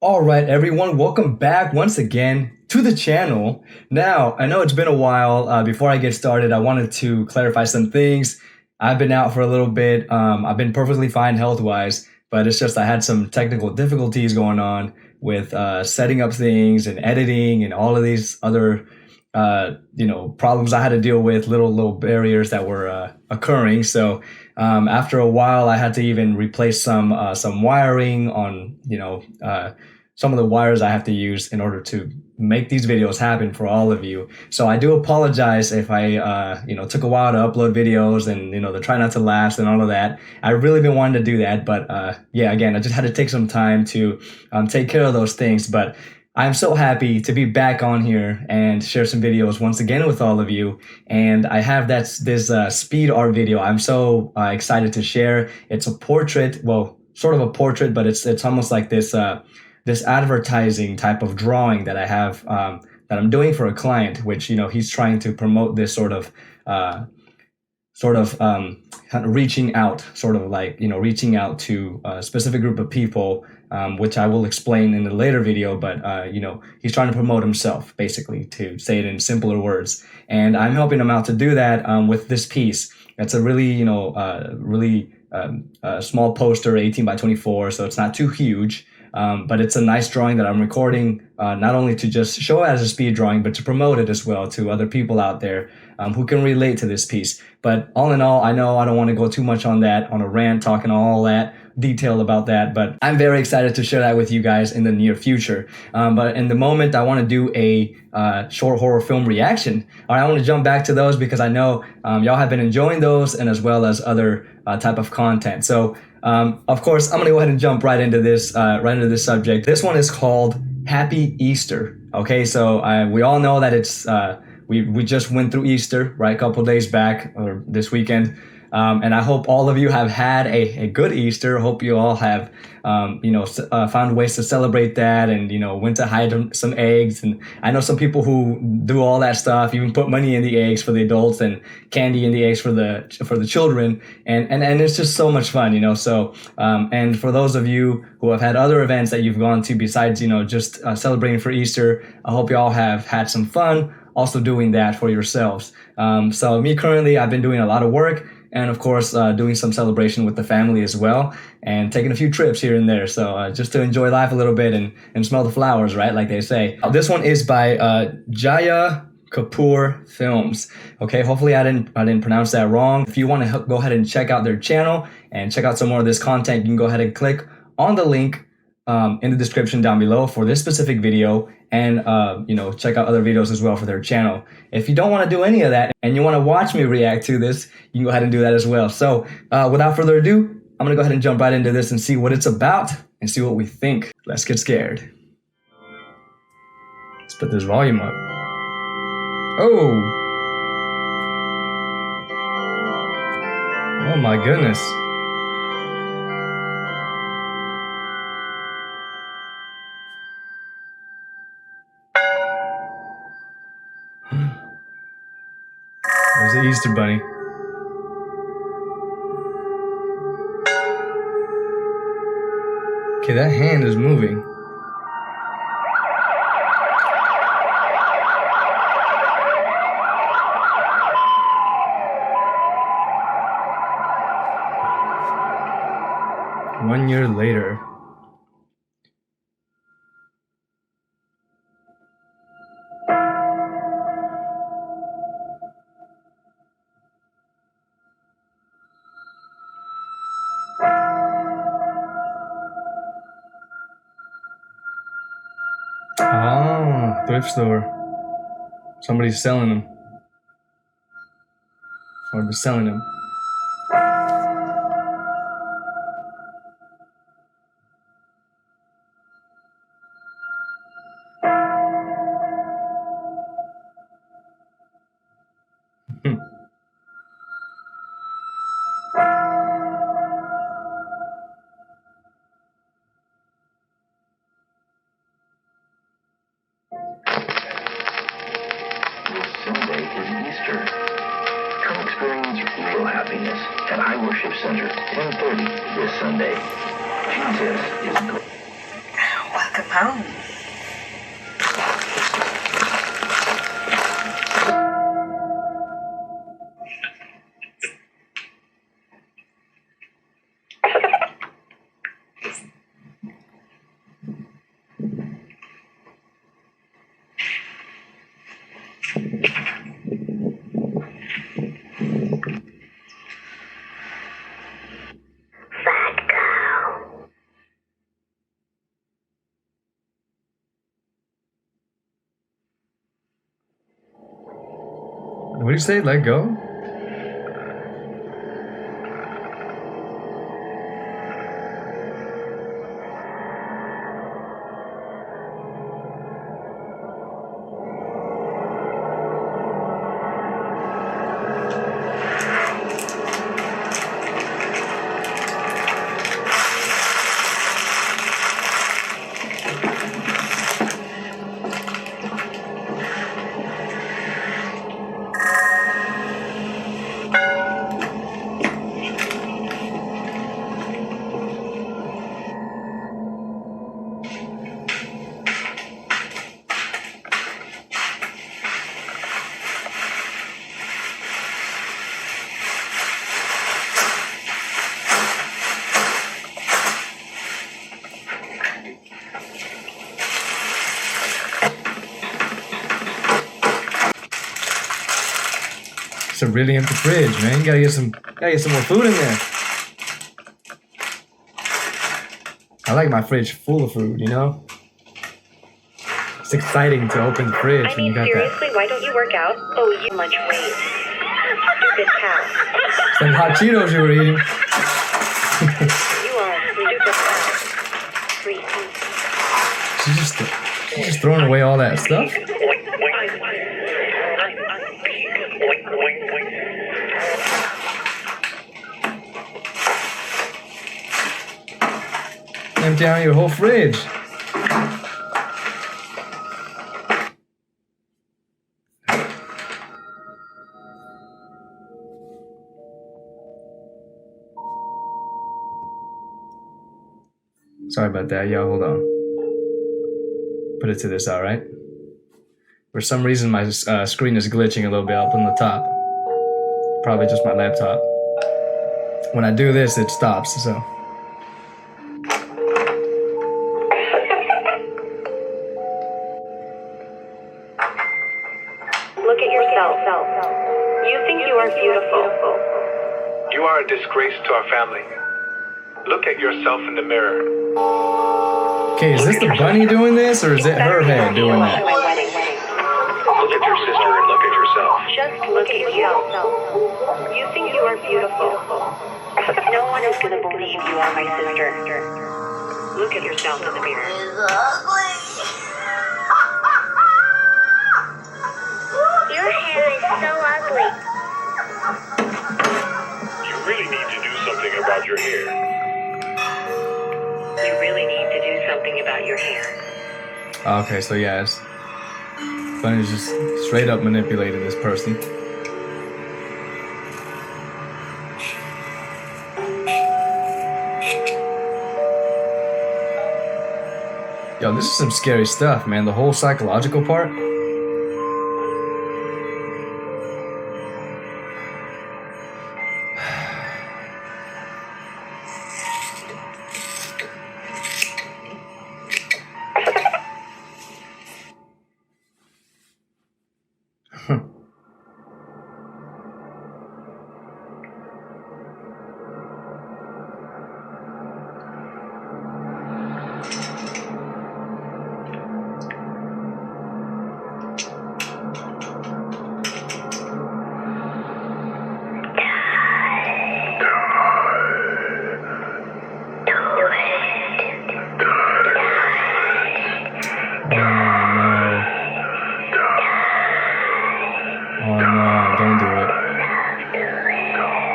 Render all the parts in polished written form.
All right, everyone, welcome back once again to the channel. Now, I know it's been a while. Before I get started, I wanted to clarify some things. I've been out for a little bit. I've been perfectly fine health-wise, but it's just I had some technical difficulties going on with setting up things and editing and all of these other, problems I had to deal with, little barriers that were occurring. So after a while, I had to even replace some wiring on, some of the wires I have to use in order to make these videos happen for all of you. So I do apologize if I, took a while to upload videos and, the try not to last and all of that. I really been wanting to do that, but yeah, again, I just had to take some time to take care of those things. But I'm so happy to be back on here and share some videos once again with all of you. And I have this speed art video I'm so excited to share. It's a portrait, well, sort of a portrait, but it's almost like this advertising type of drawing that I have that I'm doing for a client, which he's trying to promote this sort of kind of reaching out, reaching out to a specific group of people, which I will explain in a later video. But he's trying to promote himself, basically, to say it in simpler words, and I'm helping him out to do that with this piece. It's a really small poster, 18 by 24, so it's not too huge. But it's a nice drawing that I'm recording, not only to just show it as a speed drawing, but to promote it as well to other people out there who can relate to this piece. But all in all, I know I don't want to go too much on that, on a rant, talking all that detail about that, but I'm very excited to share that with you guys in the near future. But in the moment, I want to do a short horror film reaction. All right, I want to jump back to those because I know y'all have been enjoying those, and as well as other type of content. So of course, I'm gonna go ahead and jump right into this subject. This one is called Happy Easter. Okay, so we all know that it's we just went through Easter, right, a couple days back, or this weekend. And I hope all of you have had a good Easter. Hope you all have, found ways to celebrate that, and, went to hide some eggs. And I know some people who do all that stuff, even put money in the eggs for the adults and candy in the eggs for the children. And it's just so much fun, So, and for those of you who have had other events that you've gone to besides, just celebrating for Easter, I hope you all have had some fun also doing that for yourselves. So me currently, I've been doing a lot of work, and of course, doing some celebration with the family as well, and taking a few trips here and there. So just to enjoy life a little bit and smell the flowers, right? Like they say. This one is by Jaya Kapoor Films. Okay, hopefully I didn't pronounce that wrong. If you want to go ahead and check out their channel and check out some more of this content, you can go ahead and click on the link in the description down below for this specific video, and check out other videos as well for their channel. If you don't want to do any of that and you want to watch me react to this, you can go ahead and do that as well. So without further ado, I'm gonna go ahead and jump right into this and see what it's about and see what we think. Let's get scared. Let's put this volume up. Oh my goodness. There's the Easter Bunny. Okay, that hand is moving. One year later. Oh, thrift store. Somebody's selling them. Or they're selling them. Sunday is Easter. Come experience real happiness at I Worship Center, 10:30 this Sunday. Jesus is good. Capone. What do you say? Let go? It's a really empty fridge, man. You gotta get some more food in there. I like my fridge full of food, you know? It's exciting to open the fridge when you got seriously, that. why don't you work out? Oh, you much weight. Stupid cow. Some hot Cheetos you were eating. You are a stupid cow. Free. She's just throwing away all that stuff. Empty out your whole fridge. Sorry about that, y'all. Hold on. Put it to this, all right? For some reason, my screen is glitching a little bit up on the top. Probably just my laptop. When I do this, it stops, so. Look at yourself. You think you are beautiful. You are a disgrace to our family. Look at yourself in the mirror. Okay, is this the bunny doing this, or is it her head doing that? Look at your sister and look at yourself. Just look at yourself. You think you are beautiful. No one is going to believe you are my sister. Look at yourself in the mirror. Your hair is so ugly. You really need to do something about your hair. You really need to do something about your hair. Okay, so yeah, it's Bunny's just straight up manipulating this person. Yo, this is some scary stuff, man. The whole psychological part.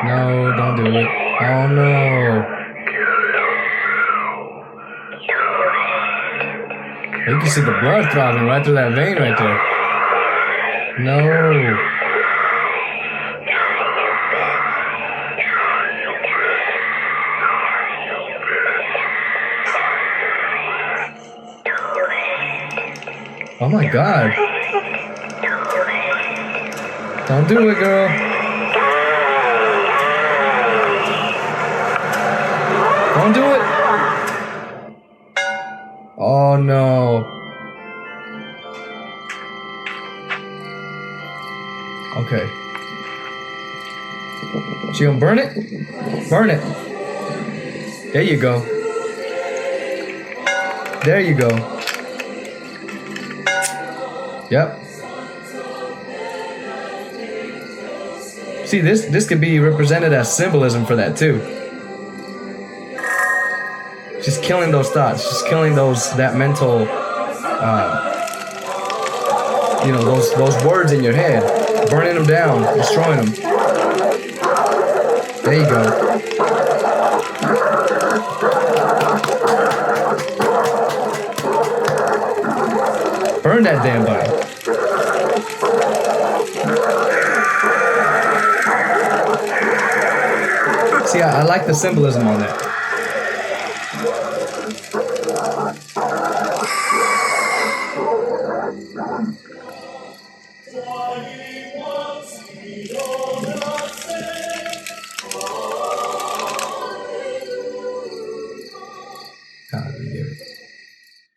No, don't do it. Oh no. You can see the blood throbbing right through that vein right there. No. Oh my God. Don't do it, girl. Don't do it. Oh no. Okay. She gonna burn it? Burn it. There you go. There you go. Yep. See, this could be represented as symbolism for that too. She's killing those thoughts. She's killing that mental, those words in your head, burning them down, destroying them. There you go. Burn that damn bunny. See, I like the symbolism on that.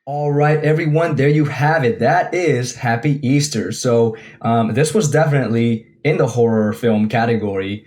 All right, everyone, there you have it. That is Happy Easter. So this was definitely in the horror film category,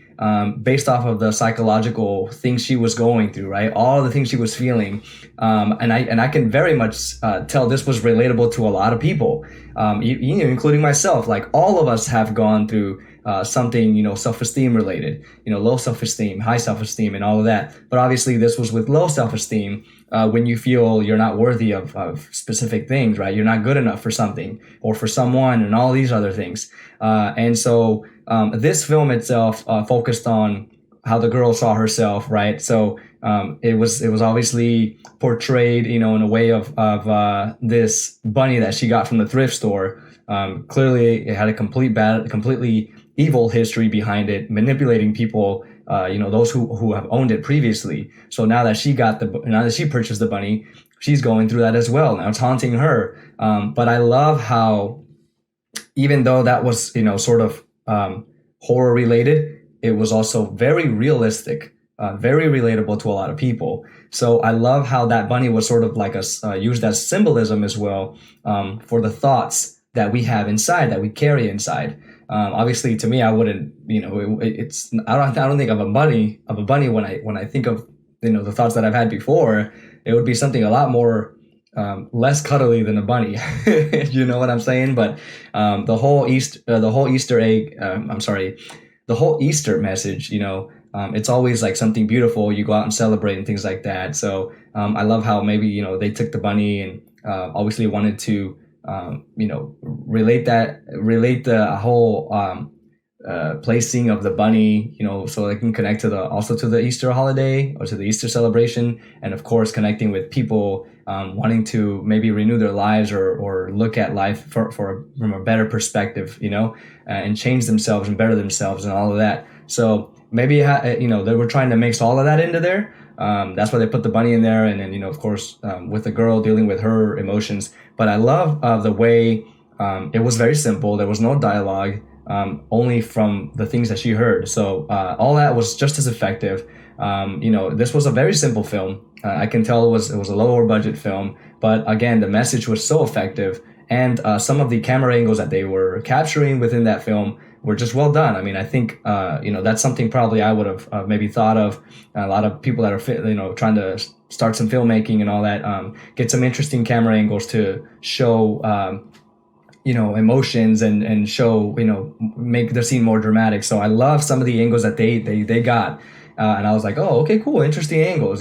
based off of the psychological things she was going through, right? All the things she was feeling. And I can very much tell this was relatable to a lot of people, including myself. Like, all of us have gone through something, self-esteem related, low self-esteem, high self-esteem, and all of that. But obviously this was with low self-esteem, when you feel you're not worthy of specific things, right? You're not good enough for something or for someone and all these other things. And so this film itself focused on how the girl saw herself, right? So it was obviously portrayed, in a way of this bunny that she got from the thrift store. Clearly, it had a completely evil history behind it, manipulating people, those who have owned it previously. So now that she purchased the bunny, she's going through that as well. Now it's haunting her. But I love how, even though that was, sort of horror related, it was also very realistic, very relatable to a lot of people. So I love how that bunny was sort of like used as symbolism as well, for the thoughts that we have inside, that we carry inside. Obviously, to me, I wouldn't, I don't think of a bunny when I think of, the thoughts that I've had before. It would be something a lot more, less cuddly than a bunny. You know what I'm saying? But the whole Easter message, it's always like something beautiful. You go out and celebrate and things like that. So I love how maybe, they took the bunny and obviously wanted to relate the whole placing of the bunny, so they can connect to the Easter holiday or to the Easter celebration, and of course connecting with people wanting to maybe renew their lives or look at life from a better perspective, and change themselves and better themselves and all of that. So maybe they were trying to mix all of that into there. That's why they put the bunny in there, and then of course with the girl dealing with her emotions. But I love the way it was very simple. There was no dialogue, only from the things that she heard. So all that was just as effective. This was a very simple film. I can tell it was a lower budget film, but again, the message was so effective, and some of the camera angles that they were capturing within that film were just well done. I mean, I think that's something probably I would have maybe thought of. A lot of people that are trying to start some filmmaking and all that, get some interesting camera angles to show emotions and show make the scene more dramatic. So I love some of the angles that they got, and I was like, oh, okay, cool, interesting angles,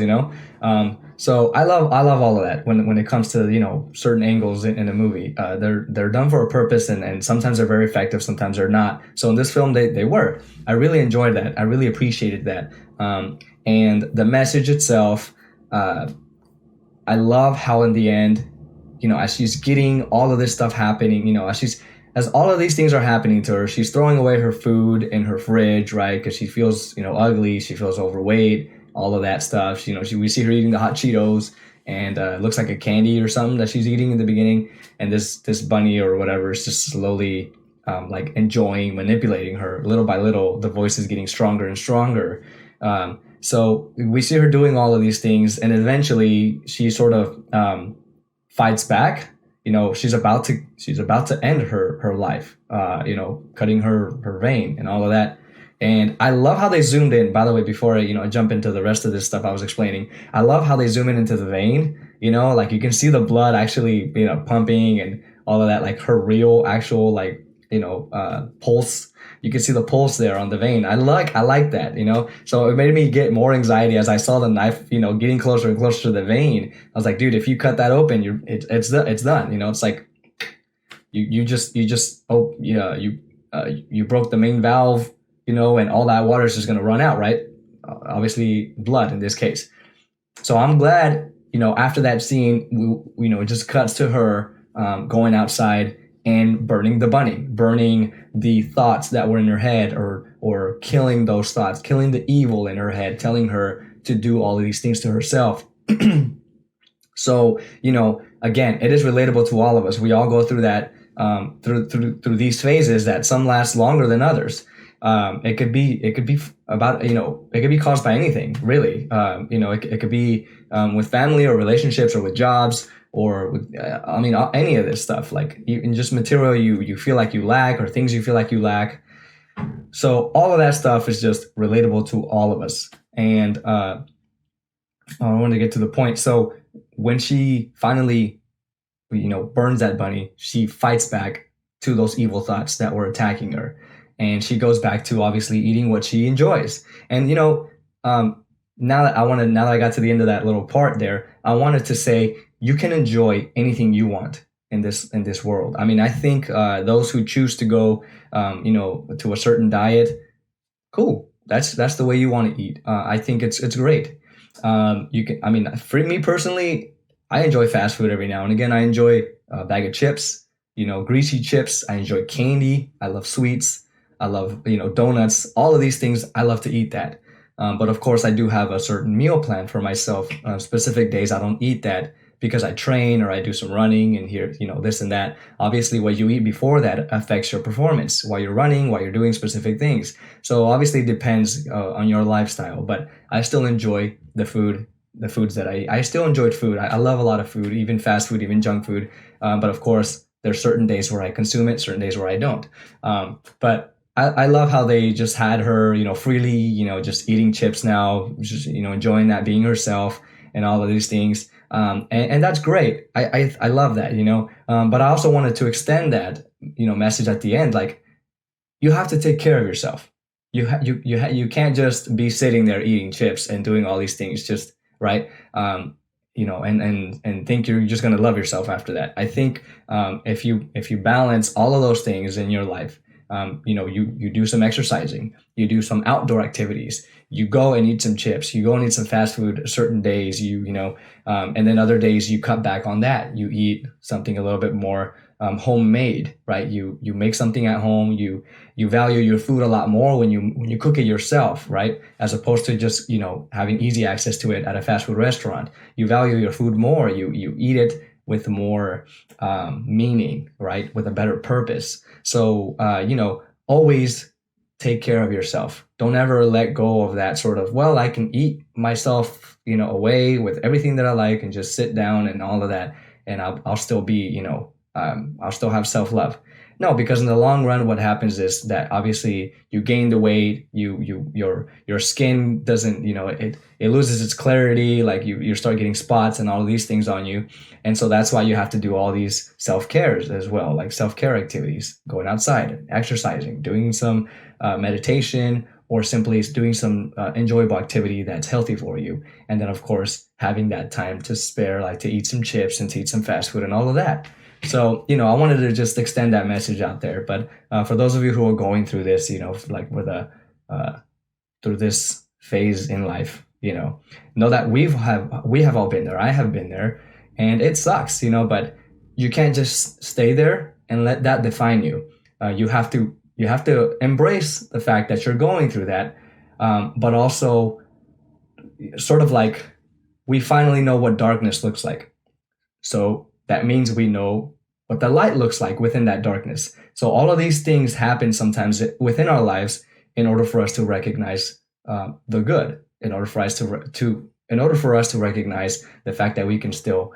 So I love all of that when it comes to certain angles in a movie. They're done for a purpose, and sometimes they're very effective, sometimes they're not. So in this film, they were. I really enjoyed that. I really appreciated that. And the message itself, I love how in the end, as she's getting all of this stuff happening, as all of these things are happening to her, she's throwing away her food in her fridge, right? Because she feels ugly, she feels overweight, all of that stuff. We see her eating the hot Cheetos, and it looks like a candy or something that she's eating in the beginning. And this bunny or whatever is just slowly like enjoying manipulating her little by little. The voice is getting stronger and stronger. So we see her doing all of these things, and eventually she sort of fights back. You know, she's about to end her life. You know, cutting her vein and all of that. And I love how they zoomed in. By the way, before I jump into the rest of this stuff I was explaining, I love how they zoom in into the vein. You know, like you can see the blood actually pumping and all of that. Like her real actual pulse. You can see the pulse there on the vein. I like that, you know. So it made me get more anxiety as I saw the knife, getting closer and closer to the vein. I was like, dude, if you cut that open, it's done. You know, it's like you broke the main valve, and all that water is just gonna run out, right? Obviously, blood in this case. So I'm glad, after that scene, it just cuts to her going outside and burning the bunny, burning the thoughts that were in her head, or killing those thoughts, killing the evil in her head, telling her to do all of these things to herself. So, again, it is relatable to all of us. We all go through that, through these phases that some last longer than others. It could be about, it could be caused by anything, really. It could be with family or relationships or with jobs, or with, any of this stuff, like in just material you feel like you lack, or things you feel like you lack. So all of that stuff is just relatable to all of us. And I wanted to get to the point. So when she finally, burns that bunny, she fights back to those evil thoughts that were attacking her. And she goes back to obviously eating what she enjoys. And, now that I got to the end of that little part there, I wanted to say, you can enjoy anything you want in this world. I mean, I think those who choose to go, to a certain diet, cool. That's the way you want to eat. I think it's great. For me personally, I enjoy fast food every now and again. I enjoy a bag of chips, greasy chips. I enjoy candy. I love sweets. I love, donuts. All of these things, I love to eat that. But of course, I do have a certain meal plan for myself. Specific days I don't eat that, because I train or I do some running and here, this and that. Obviously, what you eat before that affects your performance while you're running, while you're doing specific things. So obviously it depends on your lifestyle, but I still enjoy the foods that I still enjoyed food. I love a lot of food, even fast food, even junk food. But of course, there's certain days where I consume it, certain days where I don't. But I love how they just had her, freely, just eating chips now, just, enjoying that, being herself and all of these things. And that's great. I love that, but I also wanted to extend that, message at the end. Like, you have to take care of yourself. You can't just be sitting there eating chips and doing all these things, just right. And think you're just going to love yourself after that. I think, if you balance all of those things in your life, you do some exercising, you do some outdoor activities, you go and eat some chips, you go and eat some fast food certain days, and then other days you cut back on that. You eat something a little bit more homemade, right? You make something at home. You value your food a lot more when you cook it yourself, right? As opposed to just, having easy access to it at a fast food restaurant. You value your food more. You eat it with more meaning, right? With a better purpose. So, always take care of yourself. Don't ever let go of that sort of, well, I can eat myself, away with everything that I like and just sit down and all of that. And I'll still be, I'll still have self-love. No, because in the long run, what happens is that obviously you gain the weight, your skin doesn't, it loses its clarity, like you start getting spots and all of these things on you. And so that's why you have to do all these self-cares as well, like self-care activities, going outside, exercising, doing some meditation, or simply doing some enjoyable activity that's healthy for you. And then of course, having that time to spare, like to eat some chips and to eat some fast food and all of that. So, I wanted to just extend that message out there. But for those of you who are going through this, like with through this phase in life, know that we have all been there. I have been there, and it sucks, but you can't just stay there and let that define you. You have to embrace the fact that you're going through that, but also sort of like we finally know what darkness looks like. So that means we know what the light looks like within that darkness. So all of these things happen sometimes within our lives in order for us to recognize the good, in order for us to recognize the fact that we can still,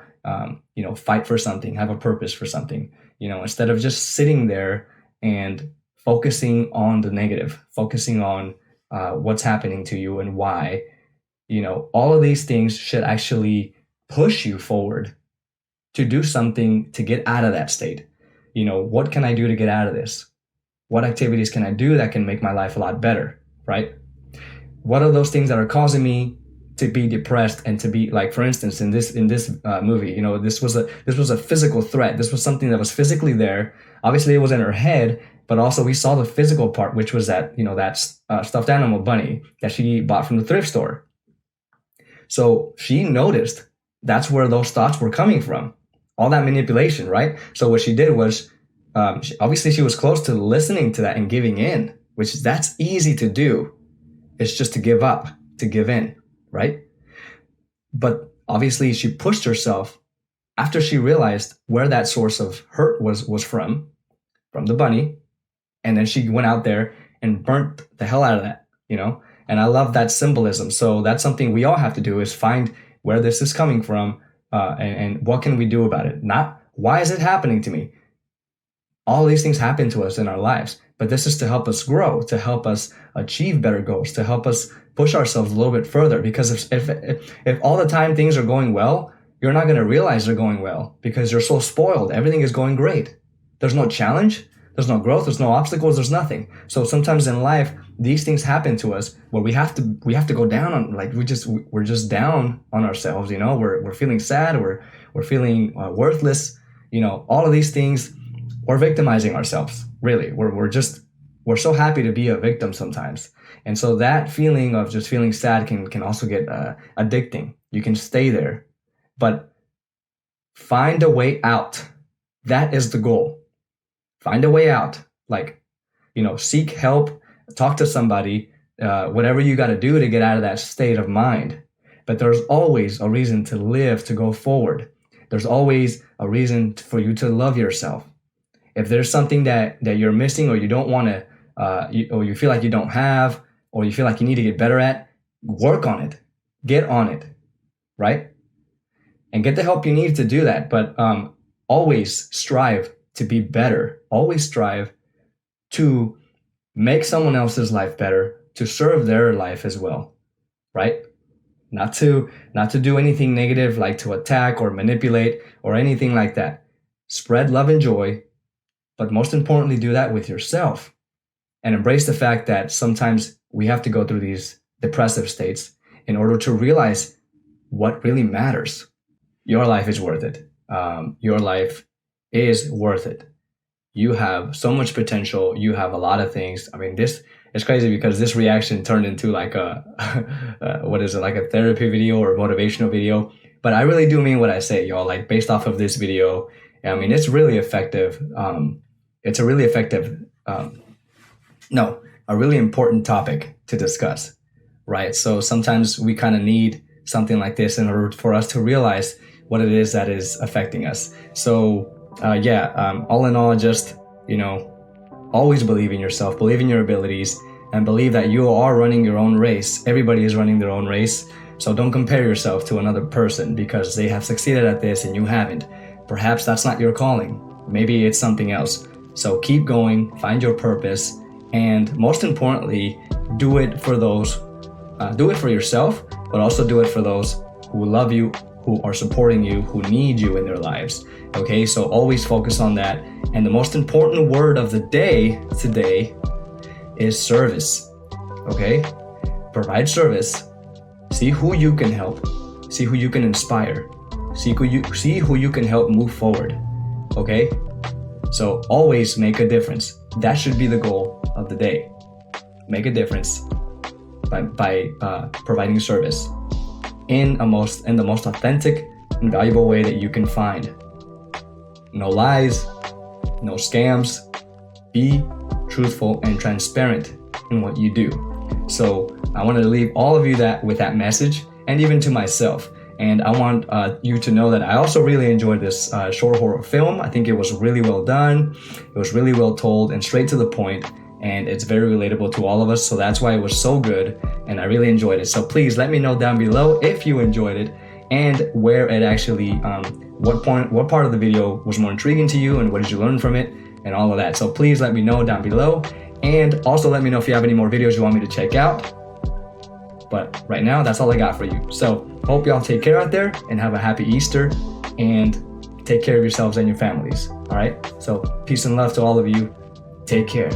fight for something, have a purpose for something, instead of just sitting there and focusing on the negative, focusing on what's happening to you and why. All of these things should actually push you forward to do something to get out of that state. What can I do to get out of this? What activities can I do that can make my life a lot better, right? What are those things that are causing me to be depressed and to be, like, for instance, in this movie, this was a physical threat. This was something that was physically there. Obviously, it was in her head, but also we saw the physical part, which was that stuffed animal bunny that she bought from the thrift store. So she noticed that's where those thoughts were coming from. All that manipulation, right? So what she did was, obviously she was close to listening to that and giving in, that's easy to do. It's just to give up, to give in, right? But obviously she pushed herself after she realized where that source of hurt was from the bunny. And then she went out there and burnt the hell out of that, And I love that symbolism. So that's something we all have to do, is find where this is coming from, and what can we do about it? Not why is it happening to me? All these things happen to us in our lives, but this is to help us grow, to help us achieve better goals, to help us push ourselves a little bit further. Because if all the time things are going well, you're not going to realize they're going well because you're so spoiled. Everything is going great. There's no challenge. There's no growth. There's no obstacles. There's nothing. So sometimes in life, these things happen to us where we have to go down on, like, we're just down on ourselves. We're feeling sad. We're feeling worthless. All of these things, we're victimizing ourselves. Really, we're so happy to be a victim sometimes. And so that feeling of just feeling sad can also get addicting. You can stay there, but find a way out. That is the goal. Find a way out, seek help, talk to somebody, whatever you got to do to get out of that state of mind. But there's always a reason to live, to go forward. There's always a reason for you to love yourself. If there's something that you're missing, or you don't want to, or you feel like you don't have, or you feel like you need to get better at, work on it, get on it, right? And get the help you need to do that. But always strive to be better. Always strive to make someone else's life better, to serve their life as well, right? Not to do anything negative, like to attack or manipulate or anything like that. Spread love and joy, but most importantly, do that with yourself, and embrace the fact that sometimes we have to go through these depressive states in order to realize what really matters. Your life is worth it. Your life is worth it. You have so much potential. You have a lot of things. I mean, this is crazy because this reaction turned into like a like a therapy video or a motivational video. But I really do mean what I say, y'all. Like, based off of this video, I mean, it's really effective. It's a really effective, a really important topic to discuss, right? So sometimes we kind of need something like this in order for us to realize what it is that is affecting us. So all in all, just, always believe in yourself, believe in your abilities, and believe that you are running your own race. Everybody is running their own race. So don't compare yourself to another person because they have succeeded at this and you haven't. Perhaps that's not your calling. Maybe it's something else. So keep going, find your purpose, and most importantly, do it for yourself, but also do it for those who love you, who are supporting you, who need you in their lives. Okay, so always focus on that. And the most important word of the day today is service. Okay, provide service. See who you can help. See who you can inspire. See who you can help move forward. Okay, so always make a difference. That should be the goal of the day. Make a difference by providing service in the most authentic and valuable way that you can find. No lies, no scams. Be truthful and transparent in what you do. So I wanted to leave all of you with that message, and even to myself. And I want you to know that I also really enjoyed this short horror film. I think it was really well done. It was really well told and straight to the point, and it's very relatable to all of us. So that's why it was so good, and I really enjoyed it. So please let me know down below if you enjoyed it and where it actually, what part of the video was more intriguing to you and what did you learn from it and all of that. So please let me know down below, and also let me know if you have any more videos you want me to check out. But right now, that's all I got for you. So hope y'all take care out there and have a happy Easter, and take care of yourselves and your families. All right. So peace and love to all of you. Take care.